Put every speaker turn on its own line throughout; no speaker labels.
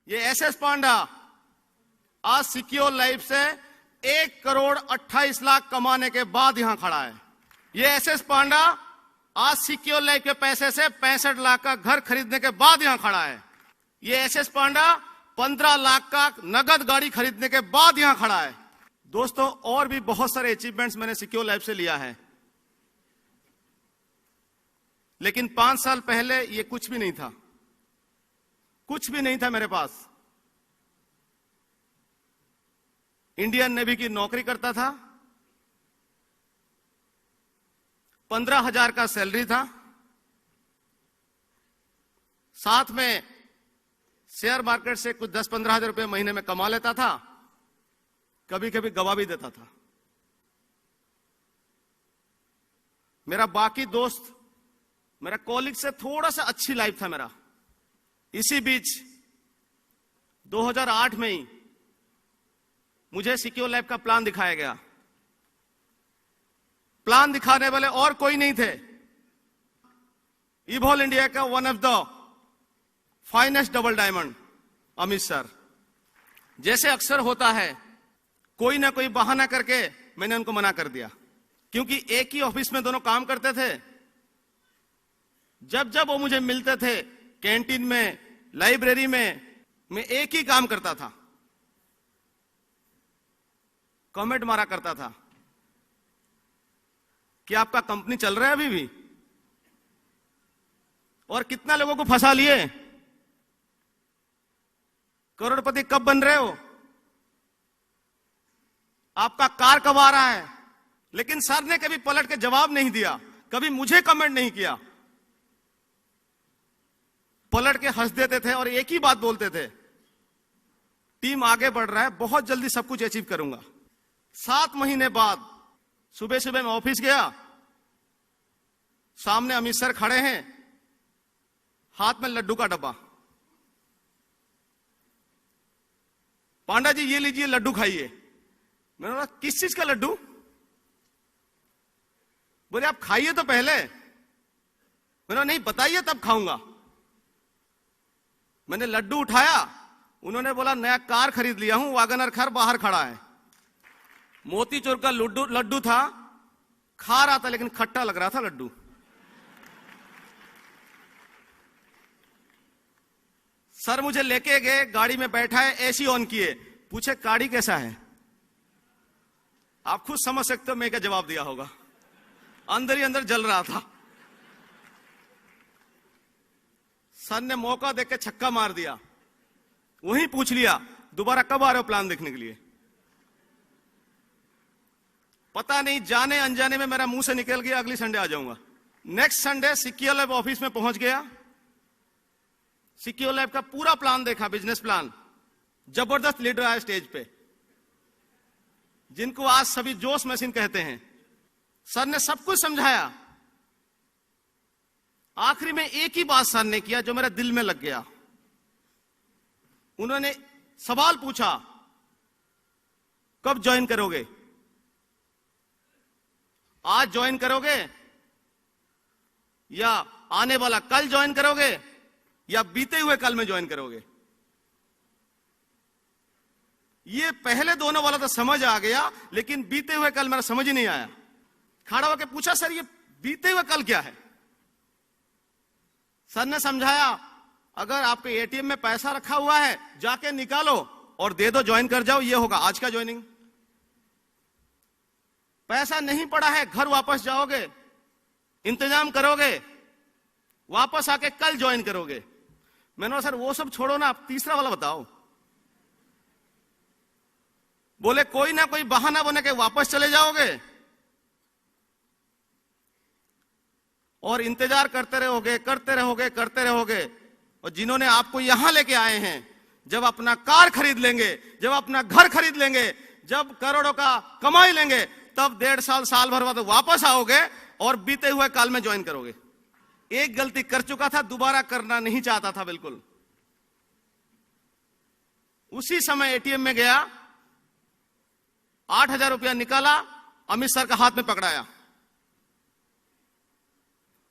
ये एसएस पांडा आज secure life से 1,28,00,000 कमाने के बाद यहां खड़ा है। ये एसएस पांडा आज सिक्योर लाइफ के पैसे से 65 लाख का घर खरीदने के बाद यहां खड़ा है। ये एसएस पांडा 15 लाख का नगद गाड़ी खरीदने के बाद यहां खड़ा है। दोस्तों, और भी बहुत सारे अचीवमेंट्स मैंने सिक्योर लाइफ से लिया है, लेकिन 5 साल पहले ये कुछ भी नहीं था, कुछ भी नहीं था मेरे पास। इंडियन नेवी की नौकरी करता था, 15,000 का सैलरी था, साथ में शेयर मार्केट से कुछ 10-15 हजार रुपए महीने में कमा लेता था, कभी कभी गवा भी देता था। मेरा बाकी दोस्त, मेरा कॉलीग से थोड़ा सा अच्छी लाइफ था मेरा। इसी बीच 2008 में ही मुझे सिक्योर लाइफ का प्लान दिखाया गया। प्लान दिखाने वाले और कोई नहीं थे, इवॉल इंडिया का one of the finest double diamond Amit sir. जैसे अक्सर होता है, कोई ना कोई बहाना करके मैंने उनको मना कर दिया, क्योंकि एक ही ऑफिस में दोनों काम करते थे। जब जब वो मुझे मिलते थे, कैंटीन में, लाइब्रेरी में, मैं एक ही काम करता था, कमेंट मारा करता था कि आपका कंपनी चल रहा है अभी भी, और कितना लोगों को फंसा लिए, करोड़पति कब बन रहे हो, आपका कार कब आ रहा है। लेकिन सर ने कभी पलट के जवाब नहीं दिया, कभी मुझे कमेंट नहीं किया, पलट के हंस देते थे और एक ही बात बोलते थे, टीम आगे बढ़ रहा है, बहुत जल्दी सब कुछ अचीव करूंगा। 7 महीने बाद सुबह सुबह मैं ऑफिस गया, सामने अमित सर खड़े हैं, हाथ में लड्डू का डब्बा। पांडा जी ये लीजिए, लड्डू खाइए। मैंने बोला किस चीज का लड्डू? बोले आप खाइए तो पहले। मैंने नहीं, बताइए तब खाऊंगा। मैंने लड्डू उठाया, उन्होंने बोला नया कार खरीद लिया हूं, वैगनर कार बाहर खड़ा है। मोतीचूर का लड्डू था, खा रहा था लेकिन खट्टा लग रहा था लड्डू। सर मुझे लेके गए, गाड़ी में बैठा है, एसी ऑन किए, पूछे गाड़ी कैसा है? आप खुद समझ सकते हो मैं क्या जवाब दिया होगा, अंदर ही अंदर जल रहा था। सर ने मौका देख के छक्का मार दिया, वहीं पूछ लिया दोबारा कब आ रहे हो प्लान देखने के लिए। पता नहीं जाने अनजाने में मेरा मुंह से निकल गया अगली संडे आ जाऊंगा। Next Sunday secure lab office में पहुंच गया, सिक्योर लैब का पूरा प्लान देखा, बिजनेस प्लान। जबरदस्त लीडर आया स्टेज पे, जिनको आज सभी जोश मशीन कहते हैं। सर ने सब कुछ समझाया, आखिरी में एक ही बात सर ने किया जो मेरे दिल में लग गया। उन्होंने सवाल पूछा, कब ज्वाइन करोगे? आज ज्वाइन करोगे या आने वाला कल ज्वाइन करोगे या बीते हुए कल में ज्वाइन करोगे? ये पहले दोनों वाला तो समझ आ गया, लेकिन बीते हुए कल मेरा समझ ही नहीं आया। खड़ा होकर पूछा, सर ये बीते हुए कल क्या है? सर ने समझाया, अगर आपके एटीएम में पैसा रखा हुआ है जाके निकालो और दे दो, ज्वाइन कर जाओ, ये होगा आज का ज्वाइनिंग। पैसा नहीं पड़ा है, घर वापस जाओगे, इंतजाम करोगे, वापस आके कल ज्वाइन करोगे। मैंने बोला सर वो सब छोड़ो ना, आप तीसरा वाला बताओ। बोले कोई ना कोई बहाना बना के वापस चले जाओगे और इंतजार करते रहोगे, करते रहोगे, करते रहोगे, और जिन्होंने आपको यहां लेके आए हैं, जब अपना कार खरीद लेंगे, जब अपना घर खरीद लेंगे, जब करोड़ों का कमाई लेंगे, तब 1.5 साल भर बाद वापस आओगे और बीते हुए काल में ज्वाइन करोगे। एक गलती कर चुका था, दोबारा करना नहीं चाहता था बिल्कुल। उसी समय एटीएम में गया, 8,000 रुपया निकाला, अमित सर का हाथ में पकड़ाया।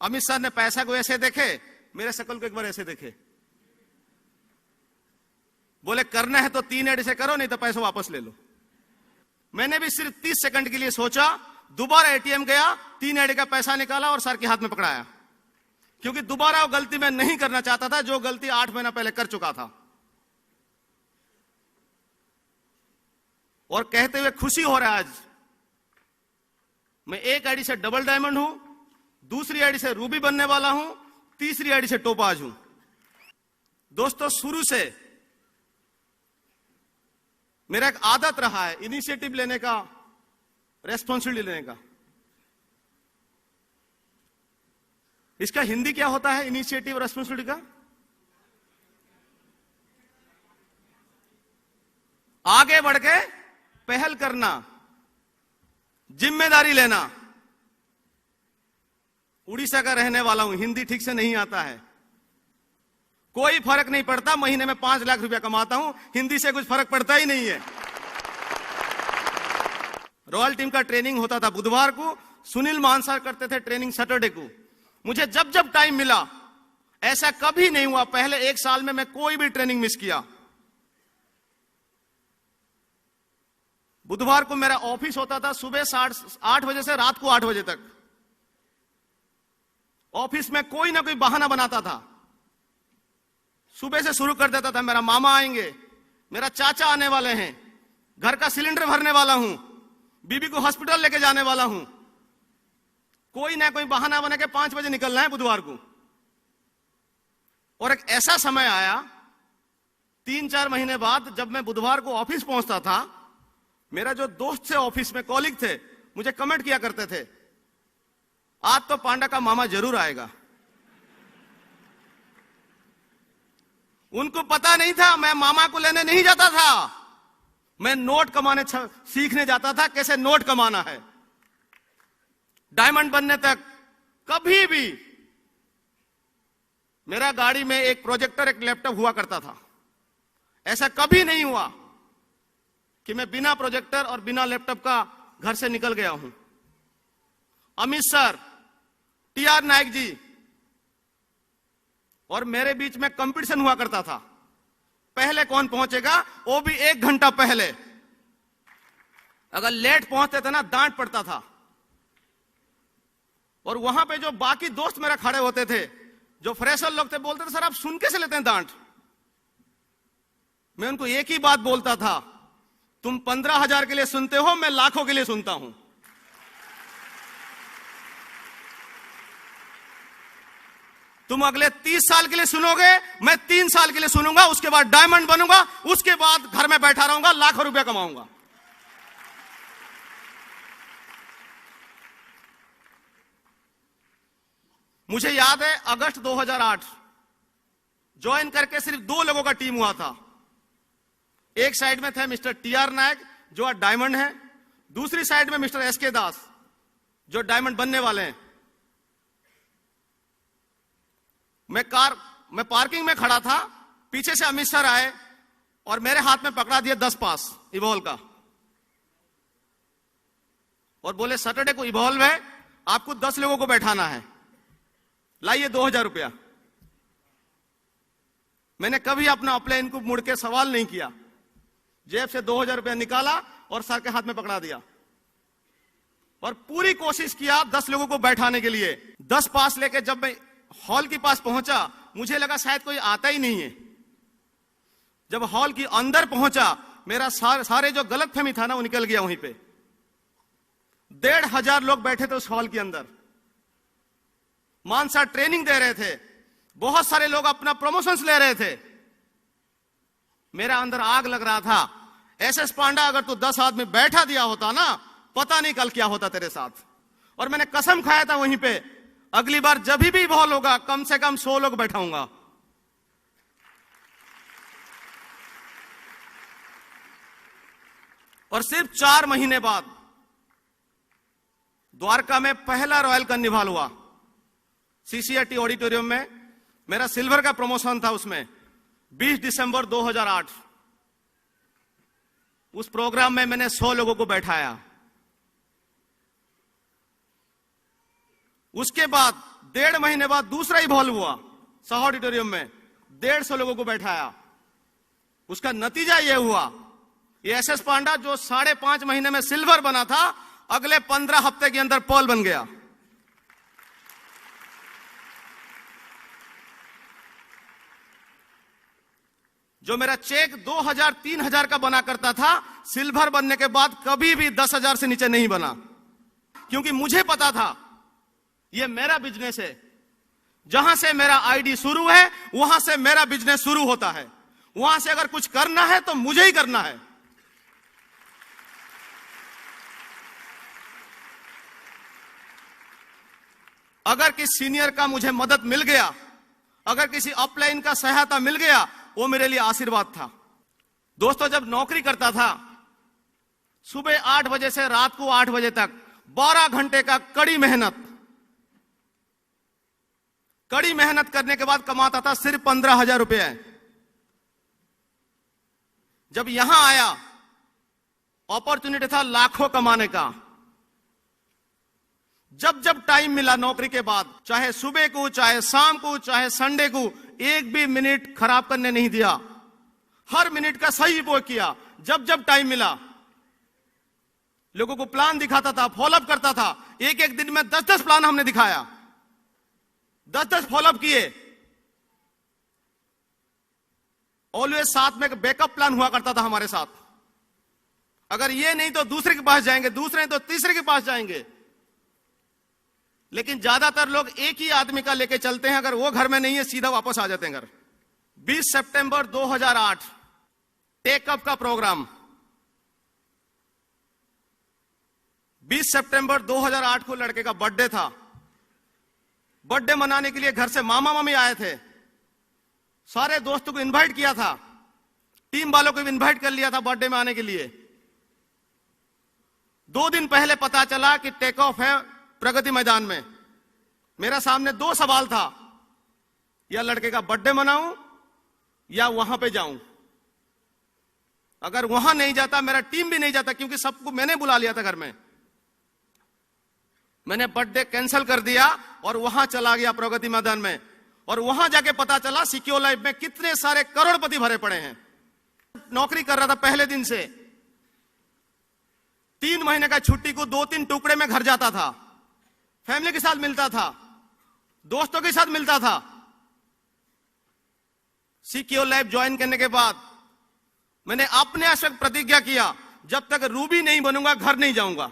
अमित सर ने पैसा को ऐसे देखे, मेरे शकल को एक बार ऐसे देखे। बोले करना है तो 3 एडी से करो, नहीं तो पैसे वापस ले लो। मैंने भी सिर्फ 30 सेकंड के लिए सोचा, दोबारा एटीएम गया, 3 एडी का पैसा निकाला और सर के हाथ में पकड़ाया, क्योंकि दोबारा वो गलती मैं नहीं करना चाहता था जो गलती 8 महीना पहले कर चुका था। और कहते हुए खुशी हो रहा है आज, मैं एक आईडी से डबल डायमंड हूं, दूसरी आईडी से रूबी बनने वाला हूं, तीसरी आईडी से टोपाज हूं। दोस्तों, शुरू से मेरा एक आदत रहा है इनिशिएटिव लेने का, रेस्पॉन्सिबिलिटी लेने का। इसका हिंदी क्या होता है, इनिशिएटिव रेस्पॉन्सिबिलिटी का? आगे बढ़ के पहल करना, जिम्मेदारी लेना। उड़ीसा का रहने वाला हूं, हिंदी ठीक से नहीं आता है, कोई फर्क नहीं पड़ता। महीने में 5 लाख रुपया कमाता हूं, हिंदी से कुछ फर्क पड़ता ही नहीं है। रॉयल टीम का ट्रेनिंग होता था बुधवार को, सुनील मानसार करते थे ट्रेनिंग सैटरडे को। मुझे जब जब टाइम मिला, ऐसा कभी नहीं हुआ पहले 1 साल में मैं कोई भी ट्रेनिंग मिस किया। बुधवार को मेरा ऑफिस होता था सुबह 8 बजे से रात को 8 बजे तक। ऑफिस में कोई ना कोई बहाना बनाता था, सुबह से शुरू कर देता था, मेरा मामा आएंगे, मेरा चाचा आने वाले हैं, घर का सिलेंडर भरने वाला हूं, बीबी को हॉस्पिटल लेके जाने वाला हूं। कोई ना कोई बहाना बना के 5 बजे निकलना है बुधवार को। और एक ऐसा समय आया 3-4 महीने बाद, जब मैं बुधवार को ऑफिस पहुंचता था, मेरा जो दोस्त थे ऑफिस में, कॉलीग थे, मुझे कमेंट किया करते थे, आज तो पांडा का मामा जरूर आएगा। उनको पता नहीं था मैं मामा को लेने नहीं जाता था, मैं नोट कमाने सीखने जाता था, कैसे नोट कमाना है। डायमंड बनने तक कभी भी मेरा गाड़ी में एक प्रोजेक्टर, एक लैपटॉप हुआ करता था। ऐसा कभी नहीं हुआ कि मैं बिना प्रोजेक्टर और बिना लैपटॉप का घर से निकल गया हूं। अमित सर, टीआर नायक जी और मेरे बीच में कंपटीशन हुआ करता था, पहले कौन पहुंचेगा, वो भी 1 घंटा पहले। अगर लेट पहुंचते थे ना, डांट पड़ता था। और वहां पे जो बाकी दोस्त मेरा खड़े होते थे, जो फ्रेशर लोग थे, बोलते थे सर आप सुन कैसे लेते हैं डांट। मैं उनको एक ही बात बोलता था, तुम 15,000 के लिए सुनते हो, मैं लाखों के लिए सुनता हूं। तुम अगले 30 साल के लिए सुनोगे, मैं 3 साल के लिए सुनूंगा, उसके बाद डायमंड बनूंगा, उसके बाद घर में बैठा रहूंगा, लाखों रुपया कमाऊंगा। मुझे याद है अगस्त 2008 ज्वाइन करके सिर्फ 2 लोगों का टीम हुआ था। एक साइड में थे मिस्टर टीआर नायक, जो आज डायमंड है, दूसरी साइड में मिस्टर एसके दास, जो डायमंड बनने वाले हैं। मैं पार्किंग में खड़ा था, पीछे से अमित सर आए और मेरे हाथ में पकड़ा दिया 10 पास इवॉल्व का, और बोले सैटरडे को इवॉल्व है, आपको 10 लोगों को बैठाना है, लाइए 2,000 रुपया। मैंने कभी अपना अपलाइन को मुड़ के सवाल नहीं किया, जेब से 2,000 रुपया निकाला और सर के हाथ में पकड़ा दिया, और पूरी कोशिश किया 10 लोगों को बैठाने के लिए। 10 पास लेके जब मैं हॉल के पास पहुंचा, मुझे लगा शायद कोई आता ही नहीं है। जब हॉल के अंदर पहुंचा, मेरा सारे जो गलतफहमी था ना, वो निकल गया। वहीं पे 1,500 लोग बैठे थे उस हॉल के अंदर। मानसा ट्रेनिंग दे रहे थे, बहुत सारे लोग अपना प्रमोशंस ले रहे थे। मेरा अंदर आग लग रहा था, एसएस पांडा अगर तू 10 आदमी बैठा दिया होता ना, पता नहीं कल क्या होता तेरे साथ। और मैंने कसम खाया था वहीं पे, अगली बार जब भी बॉल होगा कम से कम 100 लोग बैठाऊंगा। और सिर्फ 4 महीने बाद द्वारका में पहला रॉयल कार्निवाल हुआ, सीसीआरटी ऑडिटोरियम में। मेरा सिल्वर का प्रमोशन था उसमें, 20 दिसंबर 2008। उस प्रोग्राम में मैंने 100 लोगों को बैठाया। उसके बाद 1.5 महीने बाद दूसरा ही बॉल हुआ सह ऑडिटोरियम में, 150 लोगों को बैठाया। उसका नतीजा यह हुआ, ये एसएस पांडा जो 5.5 महीने में सिल्वर बना था, अगले 15 हफ्ते के अंदर पर्ल बन गया। जो मेरा चेक 2000-3000 का बना करता था, सिल्वर बनने के बाद कभी भी 10,000 से नीचे नहीं बना, क्योंकि मुझे पता था यह मेरा बिजनेस है। जहां से मेरा आईडी शुरू है वहां से मेरा बिजनेस शुरू होता है। वहां से अगर कुछ करना है तो मुझे ही करना है। अगर किसी सीनियर का मुझे मदद मिल गया, अगर किसी अपलाइन का सहायता मिल गया, वो मेरे लिए आशीर्वाद था। दोस्तों, जब नौकरी करता था, सुबह 8 बजे से रात को 8 बजे तक 12 घंटे का कड़ी मेहनत करने के बाद कमाता था सिर्फ 15,000 रुपए। जब यहां आया, अपॉर्चुनिटी था लाखों कमाने का। जब टाइम मिला नौकरी के बाद, चाहे सुबह को, चाहे शाम को, चाहे संडे को, एक भी मिनट खराब करने नहीं दिया। हर मिनट का सही उपयोग किया। जब टाइम मिला, लोगों को प्लान दिखाता था, फॉलोअप करता था। एक दिन में 10 प्लान हमने दिखाया, 10 फॉलोअप किए। ऑलवेज साथ में एक बैकअप प्लान हुआ करता था हमारे साथ। अगर ये नहीं तो दूसरे के पास जाएंगे, दूसरे नहीं तो तीसरे के पास जाएंगे। लेकिन ज्यादातर लोग एक ही आदमी का लेके चलते हैं, अगर वो घर में नहीं है सीधा वापस आ जाते हैं घर। 20 सितंबर 2008 टेकअप का प्रोग्राम। 20 सितंबर 2008 को लड़के का बर्थडे था। बर्थडे मनाने के लिए घर से मामा मामी आए थे। सारे दोस्तों को इनवाइट किया था, टीम वालों को भी इनवाइट कर लिया था बर्थडे में आने के लिए। 2 दिन पहले पता चला कि टेक ऑफ है प्रगति मैदान में। मेरा सामने 2 सवाल था, या लड़के का बर्थडे मनाऊं या वहां पे जाऊं। अगर वहां नहीं जाता, मेरा टीम भी नहीं जाता, क्योंकि सबको मैंने बुला लिया था घर में। मैंने बर्थडे कैंसिल कर दिया और वहां चला गया प्रगति मैदान में। और वहां जाके पता चला सिक्योर लाइफ में कितने सारे करोड़पति भरे पड़े हैं। नौकरी कर रहा था पहले दिन से। 3 महीने का छुट्टी को 2-3 टुकड़े में घर जाता था, फैमिली के साथ मिलता था, दोस्तों के साथ मिलता था। सिक्योर लाइफ ज्वाइन करने के बाद मैंने अपने आप से प्रतिज्ञा किया, जब तक रूबी नहीं बनूंगा घर नहीं जाऊंगा।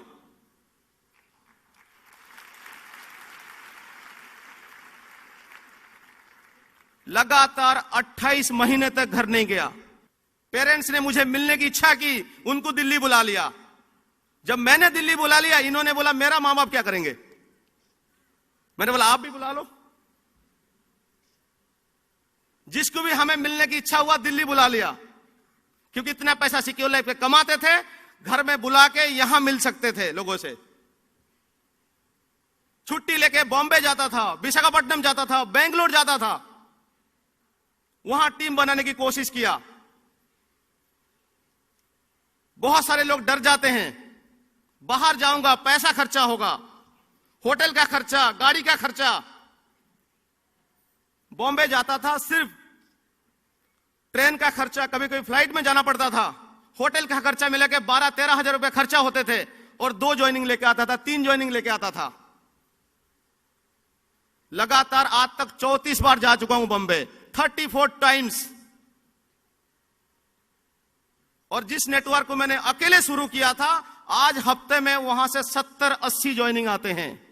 लगातार 28 महीने तक घर नहीं गया। पेरेंट्स ने मुझे मिलने की इच्छा की, उनको दिल्ली बुला लिया। जब मैंने दिल्ली बुला लिया, इन्होंने बोला मेरा माँ बाप क्या करेंगे। मैंने बोला आप भी बुला लो। जिसको भी हमें मिलने की इच्छा हुआ दिल्ली बुला लिया, क्योंकि इतना पैसा सिक्योर लाइफ पे कमाते थे, घर में बुला के यहां मिल सकते थे लोगों से। छुट्टी लेके बॉम्बे जाता था, विशाखापट्टनम जाता था, बेंगलोर जाता था, वहां टीम बनाने की कोशिश किया। बहुत सारे लोग डर जाते हैं, बाहर जाऊंगा पैसा खर्चा होगा, होटल का खर्चा, गाड़ी का खर्चा। बॉम्बे जाता था, सिर्फ ट्रेन का खर्चा, कभी कभी फ्लाइट में जाना पड़ता था, होटल का खर्चा मिला के 12-13 हजार रुपए खर्चा होते थे। और 2 ज्वाइनिंग लेके आता था, 3 ज्वाइनिंग लेके आता था। लगातार आज तक 34 बार जा चुका हूं बॉम्बे, 34 टाइम्स। और जिस नेटवर्क को मैंने अकेले शुरू किया था, आज हफ्ते में वहां से 70-80 ज्वाइनिंग आते हैं।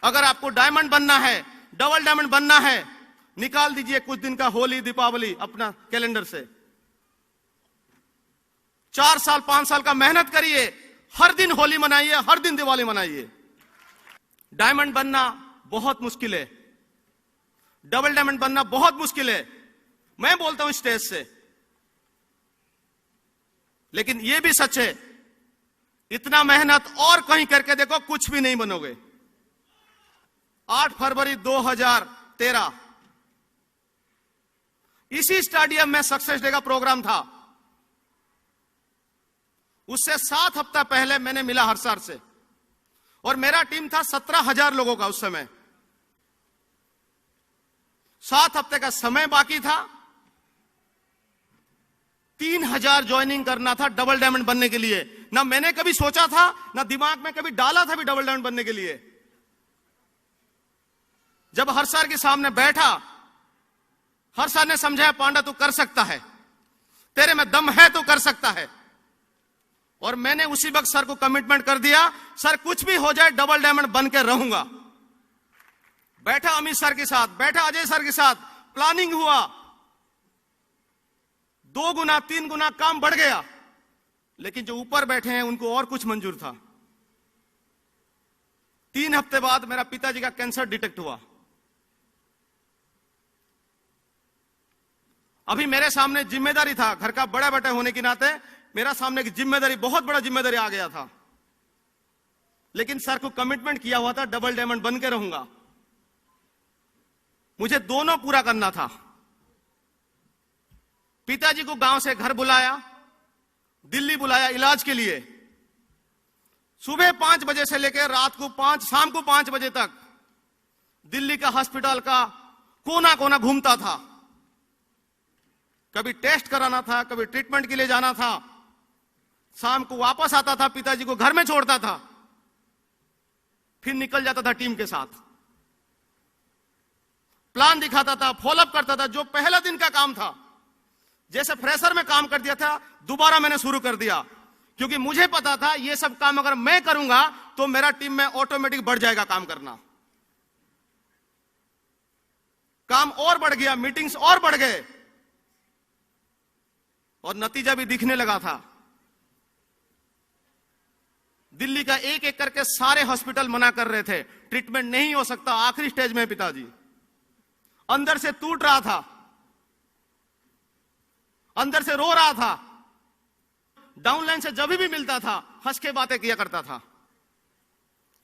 अगर आपको डायमंड बनना है, डबल डायमंड बनना है, निकाल दीजिए कुछ दिन का होली दीपावली अपना कैलेंडर से। 4 साल 5 साल का मेहनत करिए, हर दिन होली मनाइए, हर दिन दिवाली मनाइए। डायमंड बनना बहुत मुश्किल है, डबल डायमंड बनना बहुत मुश्किल है, मैं बोलता हूं स्टेज से। लेकिन यह भी सच है, इतना मेहनत और कहीं करके देखो कुछ भी नहीं बनोगे। 8 फरवरी 2013 इसी स्टेडियम में सक्सेस डे का प्रोग्राम था। उससे 7 हफ्ता पहले मैंने मिला हरसर से, और मेरा टीम था 17,000 लोगों का उस समय। 7 हफ्ते का समय बाकी था, 3,000 ज्वाइनिंग करना था डबल डायमंड बनने के लिए। ना मैंने कभी सोचा था, ना दिमाग में कभी डाला था भी डबल डायमंड बनने के लिए। जब हर सर के सामने बैठा, हर सर ने समझाया पांडा तू कर सकता है, तेरे में दम है तो कर सकता है। और मैंने उसी वक्त सर को कमिटमेंट कर दिया, सर कुछ भी हो जाए डबल डायमंड बन के रहूंगा। बैठा अमित सर के साथ, बैठा अजय सर के साथ, प्लानिंग हुआ, 2 गुना 3 गुना काम बढ़ गया। लेकिन जो ऊपर बैठे हैं उनको और कुछ मंजूर था। 3 हफ्ते बाद मेरा पिताजी का कैंसर डिटेक्ट हुआ। अभी मेरे सामने जिम्मेदारी था, घर का बड़ा बेटा होने के नाते मेरा सामने एक जिम्मेदारी, बहुत बड़ा जिम्मेदारी आ गया था। लेकिन सर को कमिटमेंट किया हुआ था डबल डायमंड बन के रहूंगा। मुझे दोनों पूरा करना था। पिताजी को गांव से घर बुलाया, दिल्ली बुलाया इलाज के लिए। सुबह 5 बजे से लेकर शाम को 5 बजे तक दिल्ली का हॉस्पिटल का कोना कोना घूमता था। कभी टेस्ट कराना था, कभी ट्रीटमेंट के लिए जाना था। शाम को वापस आता था, पिताजी को घर में छोड़ता था, फिर निकल जाता था टीम के साथ। प्लान दिखाता था, फॉलोअप करता था। जो पहला दिन का काम था, जैसे फ्रेशर में काम कर दिया था, दोबारा मैंने शुरू कर दिया। क्योंकि मुझे पता था ये सब काम अगर मैं करूंगा तो मेरा टीम में ऑटोमेटिक बढ़ जाएगा काम करना। काम और बढ़ गया, मीटिंग्स और बढ़ गए और नतीजा भी दिखने लगा था। दिल्ली का एक एक करके सारे हॉस्पिटल मना कर रहे थे, ट्रीटमेंट नहीं हो सकता, आखिरी स्टेज में पिताजी। अंदर से टूट रहा था, अंदर से रो रहा था। डाउनलाइन से जब भी मिलता था हंस के बातें किया करता था,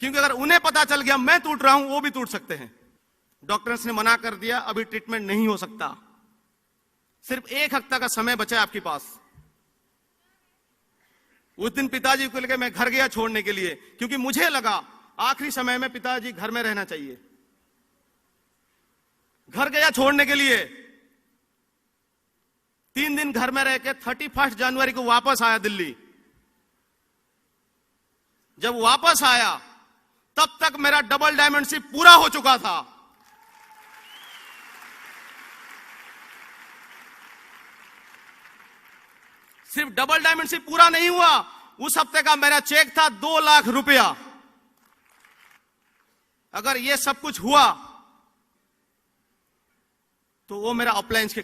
क्योंकि अगर उन्हें पता चल गया मैं टूट रहा हूं, वो भी टूट सकते हैं। डॉक्टर्स ने मना कर दिया, अभी ट्रीटमेंट नहीं हो सकता, सिर्फ 1 हफ्ता का समय बचा है आपके पास। उस दिन पिताजी को लेकर मैं घर गया छोड़ने के लिए, क्योंकि मुझे लगा आखिरी समय में पिताजी घर में रहना चाहिए। घर गया छोड़ने के लिए, 3 दिन घर में रह के 31 जनवरी को वापस आया दिल्ली। जब वापस आया तब तक मेरा डबल डायमंडशिप पूरा हो चुका था। सिर्फ डबल डायमंडशिप पूरा नहीं हुआ, उस हफ्ते का मेरा चेक था 2 लाख रुपया। अगर ये सब कुछ हुआ तो वो मेरा अपलायंस के